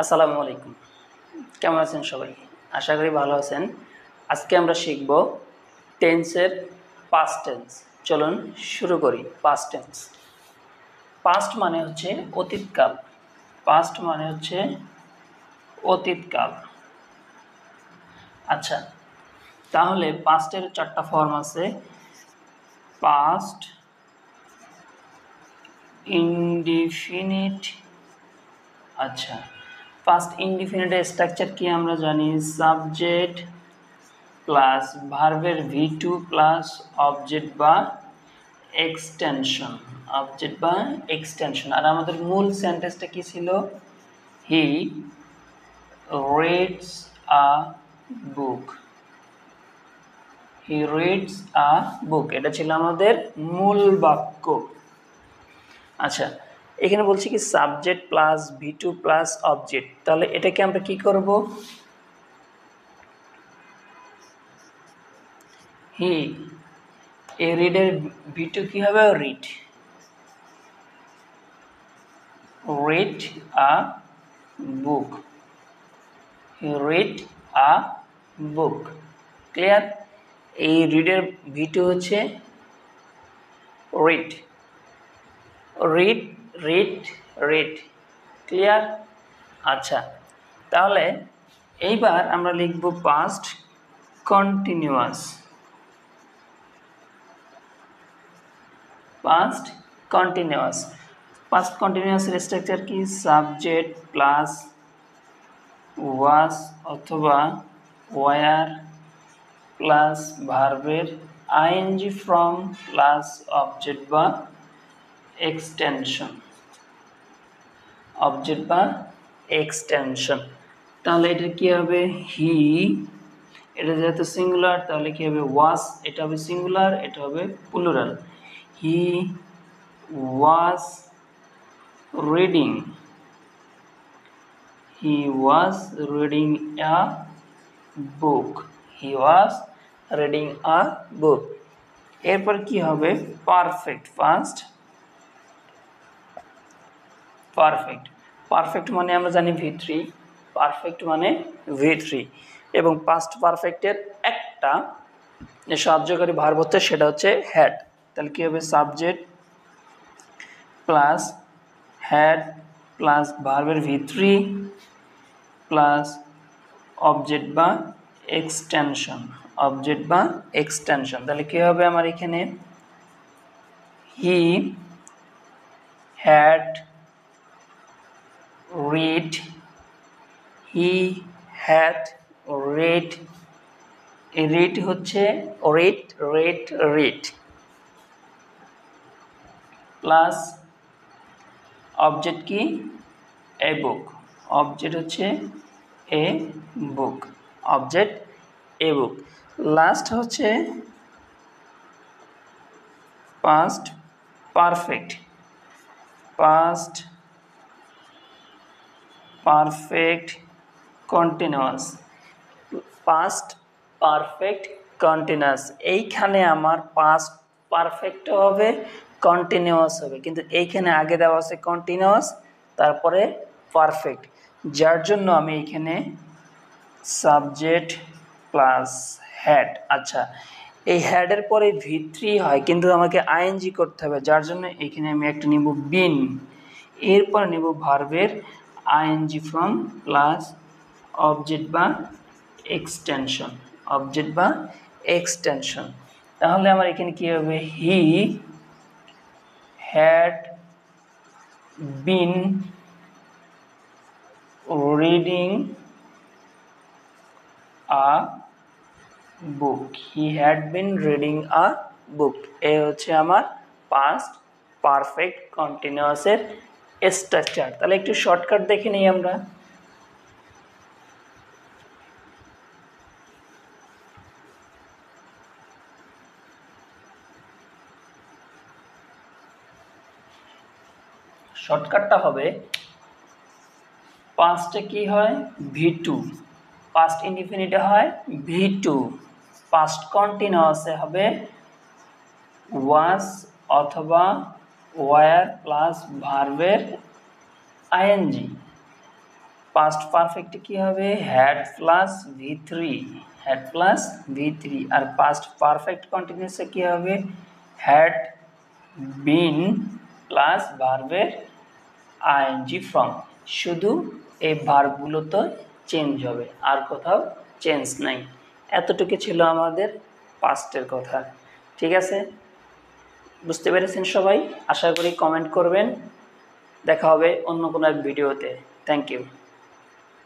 আসসালামু আলাইকুম। কেমন আছেন সবাই? আশা করি ভালো আছেন। আজকে আমরা শিখব টেন্সের পাস্ট টেন্স। চলুন শুরু করি। Past tense. পাস্ট মানে হচ্ছে অতীতকাল। পাস্ট মানে হচ্ছে অতীতকাল। আচ্ছা, তাহলে পাস্টের 4টা ফর্ম আছে। Past indefinite. আচ্ছা, পাস্ট ইনডিফিনিটের স্ট্রাকচার কি আমরা জানি? সাবজেক্ট প্লাস ভার্বের V2 প্লাস অবজেক্ট বা এক্সটেনশন। অবজেক্ট বা এক্সটেনশন। আর আমাদের মূল সেন্টেন্সটা কি ছিল? He reads a book. He reads আ বুক, এটা ছিল আমাদের মূল বাক্য। আচ্ছা, এখানে বলছি কি subject plus V2 plus object, তাহলে এটাকে আমরা কি করব? হি এই রিডের V2 কি হবে? Read. read a book. He read a book. Clear? এই রিডের V2 হচ্ছে read. read read read. Clear? আচ্ছা, তাহলে এইবার আমরা লিখব পাস্ট কন্টিনিউয়াস। Past continuous. পাস্ট কন্টিনিউয়াসের স্ট্রাকচার কি? সাবজেক্ট প্লাস ওয়াজ অথবা ওয়ার প্লাস ভার্বের আইএনজি ফ্রম প্লাস অবজেক্ট বা এক্সটেনশন। অবজেক্ট বা এক্সটেনশন। তাহলে এটা কি হবে? হি, এটা যেহেতু সিঙ্গুলার তাহলে কি হবে? ওয়াজ, এটা হবে সিঙ্গুলার, এটা হবে plural. He was reading. He was reading a book. He was reading a book. এরপর কি হবে? পারফেক্ট। First perfect. পারফেক্ট মানে আমরা জানি V3। পারফেক্ট মানে V3 এবং পাস্ট পারফেক্টের একটা যে সাহায্যকারী ভার্ব হচ্ছে সেটা হচ্ছে হ্যাড। তাহলে কি হবে? সাবজেক্ট প্লাস হ্যাড প্লাস ভার্বের V3 প্লাস অবজেক্ট বা এক্সটেনশন। অবজেক্ট বা এক্সটেনশন। তাহলে কি হবে আমার এখানে? He had read. He had read. read হচ্ছে read প্লাস অবজেক্ট কি? এ বুক। অবজেক্ট হচ্ছে এ বুক। Object a book. লাস্ট হচ্ছে past perfect. Past perfect continuous. Past perfect continuous. এইখানে আমার পাস্ট পারফেক্টও হবে, কন্টিনিউয়াস হবে, কিন্তু এইখানে আগে দেওয়া আছে কন্টিনিউয়াস তারপরে পারফেক্ট, যার জন্য আমি এইখানে সাবজেক্ট প্লাস হ্যাড। আচ্ছা, এই হ্যাডের পরে V3 হয় কিন্তু আমাকে আইএনজি করতে হবে, যার জন্য এখানে আমি একটা নিব বিন। এরপর নিব ভার্বের আইএনজি ফ্রম প্লাস অবজেক্ট বা এক্সটেনশন। অবজেক্ট বা এক্সটেনশন। তাহলে আমার এখানে কি হবে? He had been reading a book. He had been reading a book. এ হচ্ছে আমার পাস্ট পারফেক্ট কন্টিনিউয়াসের স্ট্রাকচার। তাহলে একটু শর্টকাট দেখে নিই আমরা। শর্টকাটটা হবে পাস্টে কি হয়? V2। পাস্ট ইনডিফিনিটে হয় V2। পাস্ট কন্টিনিউয়াসে হবে ওয়াজ অথবা ওয়ার প্লাস ভার্বের আইএনজি। পাস্ট পারফেক্টে কি হবে হ্যাড প্লাস ভি3 আর পাস্ট পারফেক্ট কন্টিনিউয়াসে কি হবে হ্যাড বিন প্লাস ভার্বের আইএনজি ফর্ম। শুধু এই ভার্বগুলো তো চেঞ্জ হবে, আর কোথাও চেঞ্জ নাই। এতটুকু ছিল আমাদের পাস্টের কথা। ঠিক আছে, বুঝতে পেরেছেন সবাই? আশা করি কমেন্ট করবেন। দেখা হবে অন্য কোনো এক ভিডিওতে। Thank you.